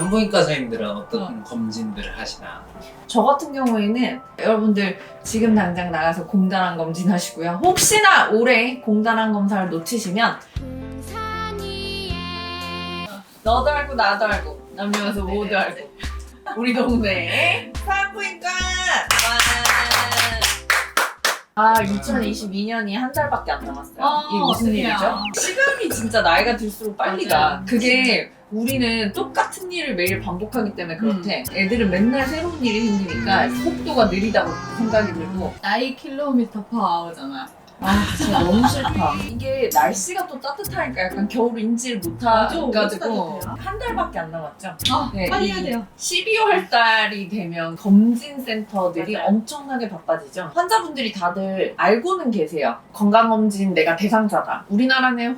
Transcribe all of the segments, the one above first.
산부인과 선생님들은 어떤 검진들을 하시나? 저 같은 경우에는 여러분들 지금 당장 나가서 공단항 검진 하시고요. 혹시나 올해 공단항 검사를 놓치시면 너도 알고 나도 알고 남녀여서 모두 알고 우리 동네 산부인과 아 2022년이 한 달밖에 안 남았어요. 이게 무슨 어떡해요. 일이죠? 시간이 진짜 나이가 들수록 빨리 가. 맞아요. 그게 우리는 똑같은 일을 매일 반복하기 때문에 그렇대. 애들은 맨날 새로운 일이 생기니까 속도가 느리다고 생각이 들고 나이 킬로미터 퍼 아워잖아. 아 진짜 너무 싫다. 이게 날씨가 또 따뜻하니까 약간 겨울 인지를 못해가지고 따뜻해요. 한 달밖에 안 남았죠. 네, 빨리 이 해야 돼요. 12월 달이 되면 검진센터들이 맞아요. 엄청나게 바빠지죠. 환자분들이 다들 알고는 계세요. 건강검진 내가 대상자다. 우리나라는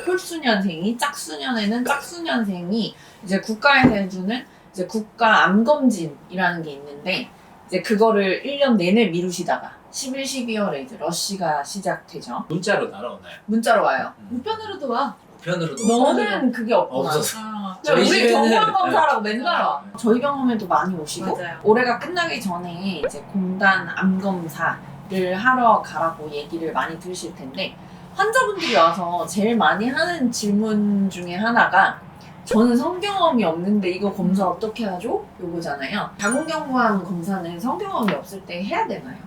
홀수년생이, 짝수년에는 짝수년생이 이제 국가에서 해주는 이제 국가 암검진이라는 게 있는데 이제 그거를 1년 내내 미루시다가 11, 12월에 이제 러시가 시작되죠. 문자로 날아오나요? 문자로 와요. 우편으로도 와. 우편으로도 너는 그게 없구나. 없어서. 저희 저희 우리 집에는- 건강검사라고 맨날 와. 저희 병원에도 많이 오시고 맞아요. 올해가 끝나기 전에 이제 공단 암검사를 하러 가라고 얘기를 많이 들으실 텐데 환자분들이 와서 제일 많이 하는 질문 중에 하나가 저는 성경험이 없는데 이거 검사 어떻게 하죠? 요거잖아요. 자궁경부암 검사는 성경험이 없을 때 해야 되나요?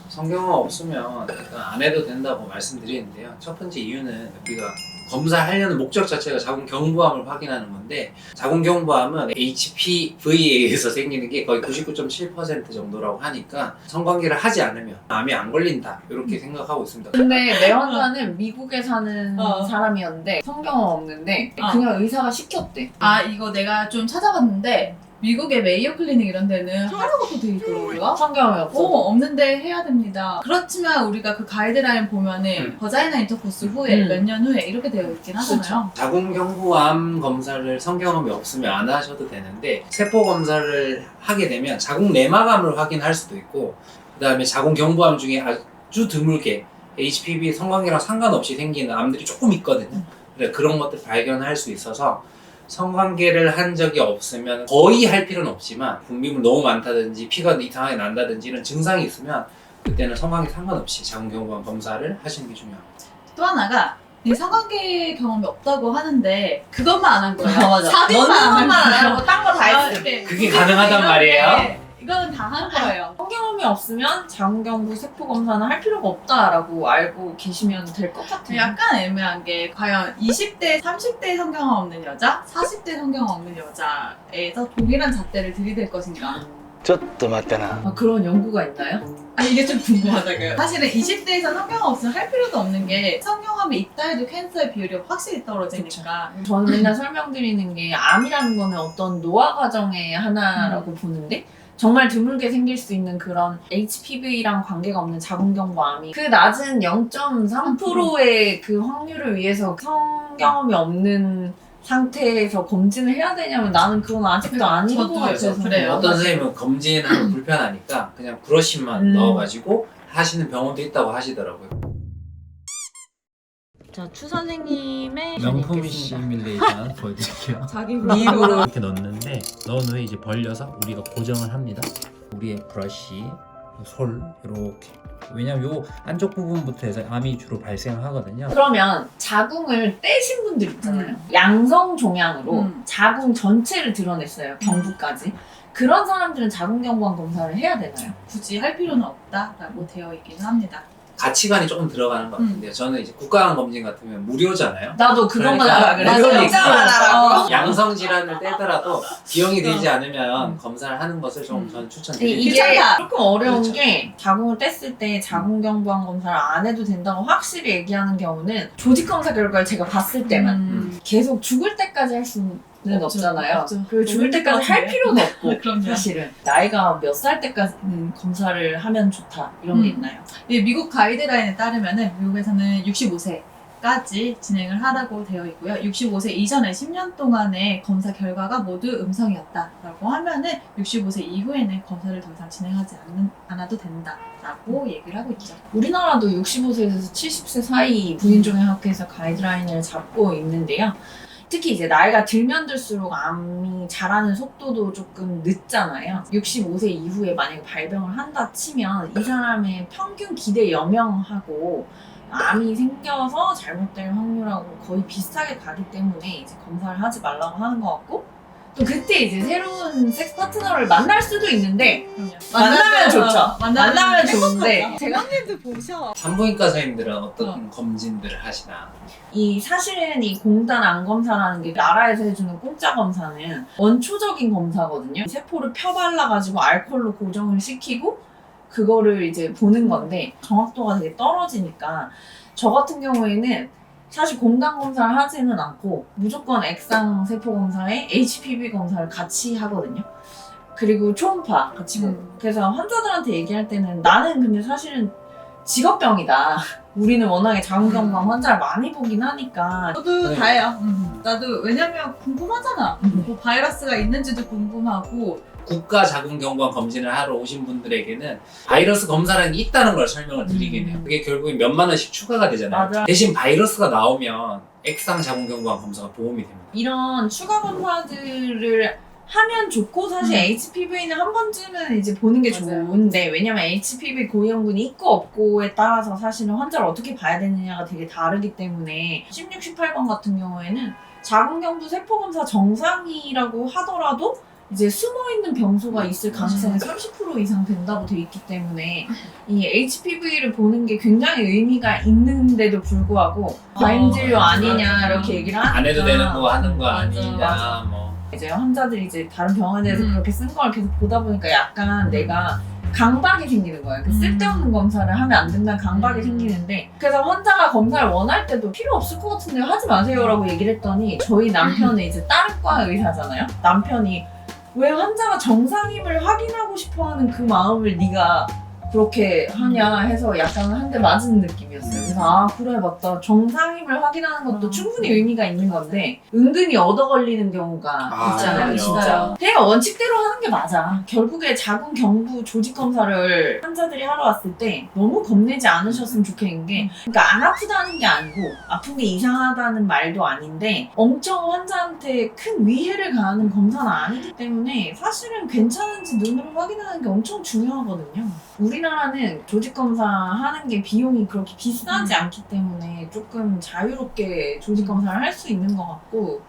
성경험 없으면 일단 안 해도 된다고 말씀드리는데요. 첫 번째 이유는 우리가 검사하려는 목적 자체가 자궁경부암을 확인하는 건데 자궁경부암은 HPV에 의해서 생기는 게 거의 99.7% 정도라고 하니까 성관계를 하지 않으면 암이 안 걸린다 이렇게 생각하고 있습니다. 근데 내 환자는 미국에 사는 어. 사람이었는데 성경험 없는데 어. 그냥 의사가 시켰대. 아 이거 내가 좀 찾아봤는데 미국의 메이오 클리닉 이런 데는 하라고도 돼 있더라고요. 성경험이 없어. 없는데 해야 됩니다. 그렇지만 우리가 그 가이드라인 보면은 버자이나 인터코스 후에 몇 년 후에 이렇게 되어 있긴 하잖아요. 자궁경부암 검사를 성경험이 없으면 안 하셔도 되는데 세포 검사를 하게 되면 자궁 내막암을 확인할 수도 있고 그 다음에 자궁경부암 중에 아주 드물게 HPV 성관계랑 상관없이 생기는 암들이 조금 있거든요. 그래서 그런 것들 발견할 수 있어서 성관계를 한 적이 없으면 거의 할 필요는 없지만 분비물 너무 많다든지 피가 이상하게 난다든지 이런 증상이 있으면 그때는 성관계 상관없이 자궁경부암 검사를 하시는 게 중요합니다. 또 하나가 이 성관계 경험이 없다고 하는데 그것만 안 한 거예요. 맞아. 삽입만 너는 안 것만 안 한 하고 딴 거 다 거예요. 했어. 네. 그게 가능하단 말이에요? 이거는 다 한 거예요. 성경험이 없으면 자궁경부 세포 검사는 할 필요가 없다라고 알고 계시면 될 것 같아요. 약간 애매한 게 과연 20대, 30대 성경험 없는 여자, 40대 성경험 없는 여자에서 동일한 잣대를 들이댈 것인가? ちょっと待ってな。 아, 그런 연구가 있나요? 아 이게 좀 궁금하다고요. 사실은 20대에서 성경험 없으면 할 필요도 없는 게 성경험이 있다 해도 캔서의 비율이 확실히 떨어지니까. 저는 맨날 설명드리는 게 암이라는 거는 어떤 노화 과정의 하나라고 보는데 정말 드물게 생길 수 있는 그런 HPV랑 관계가 없는 자궁경부암이 그 낮은 0.3%의 그 확률을 위해서 성경험이 없는 상태에서 검진을 해야 되냐면 나는 그건 아직도 아닌 것 저도요. 같아서 그래요. 어떤 선생님은 검진하면 불편하니까 그냥 브러쉬만 넣어가지고 하시는 병원도 있다고 하시더라고요. 자, 추 선생님의 명품 시뮬레이션 보여드릴게요. 자기 입으로 이렇게 넣는데 넣은 후에 이제 벌려서 우리가 고정을 합니다. 우리의 브러쉬, 솔 이렇게. 왜냐면 요 안쪽 부분부터 해서 암이 주로 발생하거든요. 그러면 자궁을 떼신 분들 있잖아요. 양성 종양으로 자궁 전체를 드러냈어요. 경부까지. 그런 사람들은 자궁경부암 검사를 해야 되나요? 굳이 할 필요는 없다라고 되어 있기는 합니다. 가치관이 조금 들어가는 것 같은데요. 저는 이제 국가암 검진 같으면 무료잖아요. 나도 그것만 그러니까 하라 그래. 무료니까. 진짜만 하라고. 양성 질환을 떼더라도 비용이 들지 않으면 검사를 하는 것을 좀 저는 추천드립니다. 이게 괜찮다. 조금 어려운 그렇죠. 게 자궁을 뗐을 때 자궁경부암 검사를 안 해도 된다고 확실히 얘기하는 경우는 조직검사 결과를 제가 봤을 때만 계속 죽을 때까지 할 수는 없죠. 없잖아요. 없죠. 그 죽을 때까지 할 필요는 없고 그럼요. 사실은 나이가 몇 살 때까지는 검사를 하면 좋다 이런 게 있나요? 이 미국 가이드라인에 따르면은 미국에서는 65세까지 진행을 하라고 되어 있고요. 65세 이전에 10년 동안의 검사 결과가 모두 음성이었다라고 하면은 65세 이후에는 검사를 더 이상 진행하지 않아도 된다라고 얘기를 하고 있죠. 우리나라도 65세에서 70세 사이 부인종양학회에서 가이드라인을 잡고 있는데요. 특히 이제 나이가 들면 들수록 암이 자라는 속도도 조금 늦잖아요. 65세 이후에 만약에 발병을 한다 치면 이 사람의 평균 기대 여명하고 암이 생겨서 잘못될 확률하고 거의 비슷하게 가기 때문에 이제 검사를 하지 말라고 하는 것 같고, 또 그때 이제 새로운 섹스 파트너를 만날 수도 있는데 만나면 좋죠. 만나면 좋은데 제가 형님도 보셔. 산부인과 선생님들은 어떤 검진들을 하시나? 이 사실은 이 공단 암 검사라는 게 나라에서 해주는 공짜 검사는 원초적인 검사거든요. 세포를 펴발라가지고 알코올로 고정을 시키고 그거를 이제 보는 건데 정확도가 되게 떨어지니까 저 같은 경우에는 사실 공단 검사를 하지는 않고 무조건 액상 세포 검사에 HPV 검사를 같이 하거든요. 그리고 초음파 같이 보고. 그래서 환자들한테 얘기할 때는 나는 근데 사실은 직업병이다. 우리는 워낙에 자궁경부암 환자를 많이 보긴 하니까. 저도 네. 다예요. 나도 왜냐면 궁금하잖아. 뭐 바이러스가 있는지도 궁금하고. 국가 자궁경부암 검진을 하러 오신 분들에게는 바이러스 검사라는 게 있다는 걸 설명을 드리긴 해요. 그게 결국엔 몇만 원씩 추가가 되잖아요. 맞아. 대신 바이러스가 나오면 액상 자궁경부암 검사가 도움이 됩니다. 이런 추가 검사들을 하면 좋고 사실 HPV는 한 번쯤은 이제 보는 게 맞아요. 좋은데 왜냐면 HPV 고위험군이 있고 없고에 따라서 사실은 환자를 어떻게 봐야 되느냐가 되게 다르기 때문에 16, 18번 같은 경우에는 자궁경부 세포검사 정상이라고 하더라도 이제 숨어있는 병소가 있을 가능성이 30% 이상 된다고 돼 있기 때문에 이 HPV를 보는 게 굉장히 의미가 있는데도 불구하고 과잉 진료 아니냐 맞아. 이렇게 얘기를 하니까 안 해도 되는 거 하는 거 맞아, 아니냐 맞아. 뭐. 이제 환자들이 이제 다른 병원에 대해서 그렇게 쓴 걸 계속 보다 보니까 약간 내가 강박이 생기는 거예요. 그 쓸데없는 검사를 하면 안 된다는 강박이 생기는데 그래서 환자가 검사를 원할 때도 필요 없을 것 같은데 하지 마세요라고 얘기를 했더니 저희 남편은 이제 다른 과 의사잖아요. 남편이 왜 환자가 정상임을 확인하고 싶어하는 그 마음을 네가 그렇게 하냐 해서 약간 한 대 맞은 느낌이었어요. 그래서 아 그래 맞다. 정상임을 확인하는 것도 충분히 의미가 있는 건데 은근히 얻어 걸리는 경우가 있잖아요. 그럼요. 진짜. 그냥 원칙대로 하는 게 맞아. 결국에 자궁 경부 조직 검사를 환자들이 하러 왔을 때 너무 겁내지 않으셨으면 좋겠는 게 그러니까 안 아프다는 게 아니고 아픈 게 이상하다는 말도 아닌데 엄청 환자한테 큰 위해를 가하는 검사는 아니기 때문에 사실은 괜찮은지 눈으로 확인하는 게 엄청 중요하거든요. 우리나라는 조직 검사 하는 게 비용이 그렇게 비싸지 않기 때문에 조금 자유롭게 조직 검사를 할 수 있는 것 같고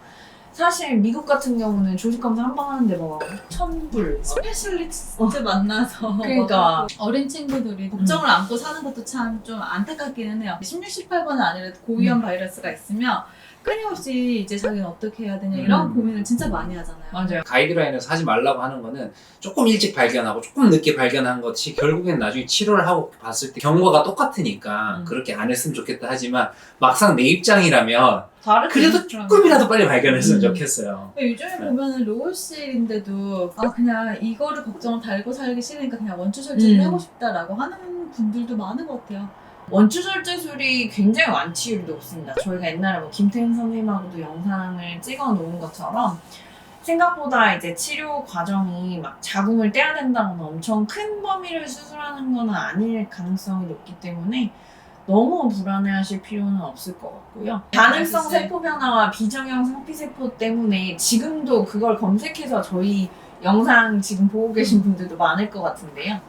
사실 미국 같은 경우는 조직 검사 한 번 하는데 뭐 1,000불 스페셜리스트 만나서 그러니까. 어린 친구들이 걱정을 안고 사는 것도 참 좀 안타깝기는 해요. 16, 18번은 아니라도 고위험 바이러스가 있으면 끊임없이 이제 자기는 어떻게 해야 되냐 이런 고민을 진짜 많이 하잖아요. 맞아요. 가이드라인에서 하지 말라고 하는 거는 조금 일찍 발견하고 조금 늦게 발견한 것이 결국엔 나중에 치료를 하고 봤을 때 경과가 똑같으니까 그렇게 안 했으면 좋겠다 하지만 막상 내 입장이라면 그래도 조금이라도 빨리 발견했으면 좋겠어요. 요즘에 보면은 로울실인데도 아 그냥 이거를 걱정을 달고 살기 싫으니까 그냥 원추 절제를 하고 싶다라고 하는 분들도 많은 것 같아요. 원추 절제술이 굉장히 완치율이 높습니다. 저희가 옛날에 뭐 김태훈 선생님하고도 영상을 찍어 놓은 것처럼 생각보다 이제 치료 과정이 막 자궁을 떼야 된다거나 엄청 큰 범위를 수술하는 건 아닐 가능성이 높기 때문에 너무 불안해하실 필요는 없을 것 같고요. 가능성 세포 변화와 비정형 상피세포 때문에 지금도 그걸 검색해서 저희 영상 지금 보고 계신 분들도 많을 것 같은데요.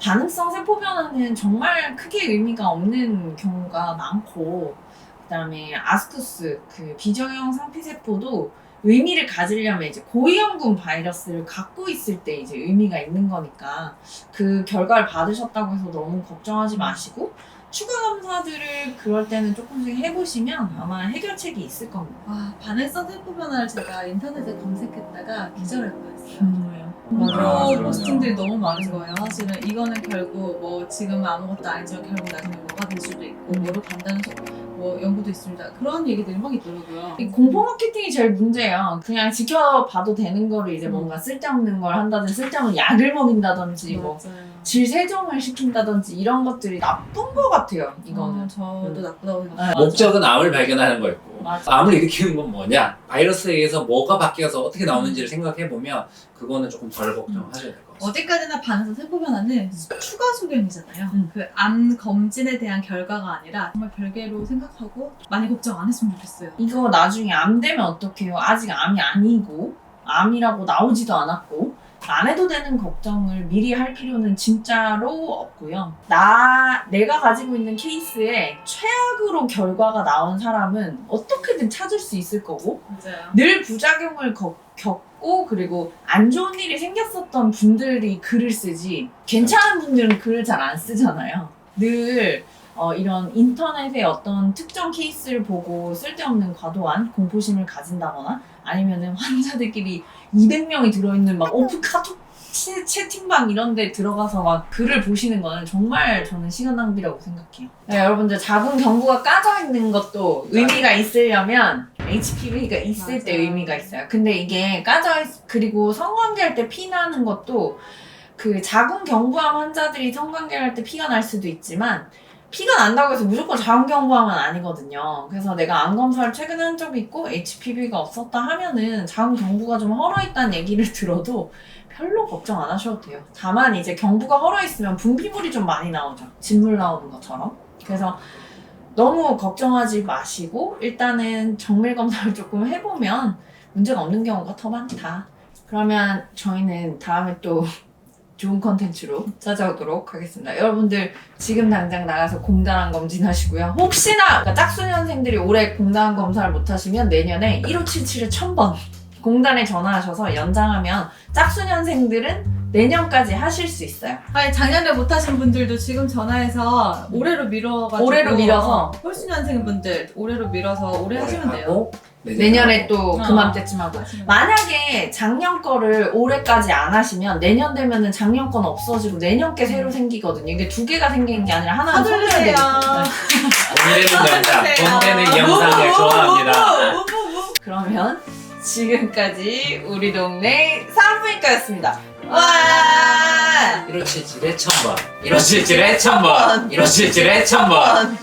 반응성 세포 변화는 정말 크게 의미가 없는 경우가 많고 그다음에 아스투스 그 비정형 상피세포도 의미를 가지려면 이제 고위험군 바이러스를 갖고 있을 때 이제 의미가 있는 거니까 그 결과를 받으셨다고 해서 너무 걱정하지 마시고 추가 검사들을 그럴 때는 조금씩 해보시면 아마 해결책이 있을 겁니다. 와 반응성 세포 변화를 제가 인터넷에 검색했다가 기절할 뻔했어요. 아, 그런 포스팅들이 너무 많은 거예요. 사실은 이거는 결국 뭐 지금은 아무것도 아니지만 결국 나중에 뭐가 될 수도 있고 뭐로 간다는 뭐 연구도 있습니다. 그런 얘기들이 막 있더라고요. 이 공포 마케팅이 제일 문제예요. 그냥 지켜봐도 되는 거를 이제 뭔가 쓸데없는 걸 한다든지 쓸데없는 약을 먹인다든지 뭐 질 세정을 시킨다든지 이런 것들이 나쁜 것 같아요. 이거는. 저도 나쁘다고 생각해요. 목적은 암을 발견하는 거였고 맞아. 암을 일으키는 건 뭐냐? 바이러스에 의해서 뭐가 바뀌어서 어떻게 나오는지를 생각해보면 그거는 조금 덜 걱정하셔야 될 것 같습니다. 어디까지나 반에서 세포 변화는 추가 소견이잖아요. 그 암 검진에 대한 결과가 아니라 정말 별개로 생각하고 많이 걱정 안 했으면 좋겠어요. 이거 나중에 암 되면 어떡해요? 아직 암이 아니고 암이라고 나오지도 않았고 안 해도 되는 걱정을 미리 할 필요는 진짜로 없고요. 내가 가지고 있는 케이스에 최악으로 결과가 나온 사람은 어떻게든 찾을 수 있을 거고 맞아요. 늘 부작용을 겪고 그리고 안 좋은 일이 생겼었던 분들이 글을 쓰지 괜찮은 분들은 글을 잘 안 쓰잖아요. 늘 이런 인터넷의 어떤 특정 케이스를 보고 쓸데없는 과도한 공포심을 가진다거나 아니면은 환자들끼리 200명이 들어있는 막 오픈 카톡 채팅방 이런 데 들어가서 막 글을 보시는 거는 정말 저는 시간 낭비라고 생각해요. 네, 여러분들 자궁 경부가 까져 있는 것도 의미가 있으려면 HPV가 있을 때 맞아. 의미가 있어요. 근데 이게 그리고 성관계할 때 피 나는 것도 그 자궁 경부암 환자들이 성관계할 때 피가 날 수도 있지만 피가 난다고 해서 무조건 자궁경부암은 아니거든요. 그래서 내가 암 검사를 최근에 한 적이 있고 HPV가 없었다 하면은 자궁경부가 좀 헐어있다는 얘기를 들어도 별로 걱정 안 하셔도 돼요. 다만 이제 경부가 헐어있으면 분비물이 좀 많이 나오죠. 진물 나오는 것처럼. 그래서 너무 걱정하지 마시고 일단은 정밀 검사를 조금 해보면 문제가 없는 경우가 더 많다. 그러면 저희는 다음에 또 좋은 컨텐츠로 찾아오도록 하겠습니다. 여러분들 지금 당장 나가서 공단암 검진하시고요. 혹시나 짝수년생들이 올해 공단암 검사를 못하시면 내년에 1577에 1000번 공단에 전화하셔서 연장하면 짝수년생들은 내년까지 하실 수 있어요. 아니 작년에 못하신 분들도 지금 전화해서 올해로 미뤄가지고 올해로 밀어서. 홀수년생 분들 올해로 밀어서 올해 하시면 돼요. 하고 내년에 또 어. 그맘때쯤 하고. 만약에 작년 거를 올해까지 안 하시면 내년 되면은 작년 건 없어지고 내년 게 새로 생기거든요. 이게 두 개가 생기는 게 아니라 하나는 서둘러야 손해야 돼요. 돈 되는 영상, 돈 되는 뭐, 영상을 좋아합니다. 그러면 지금까지 우리 동네 산부인과였습니다. 와! 1577에 1000번. 1577에 1000번. 1577에 1000번.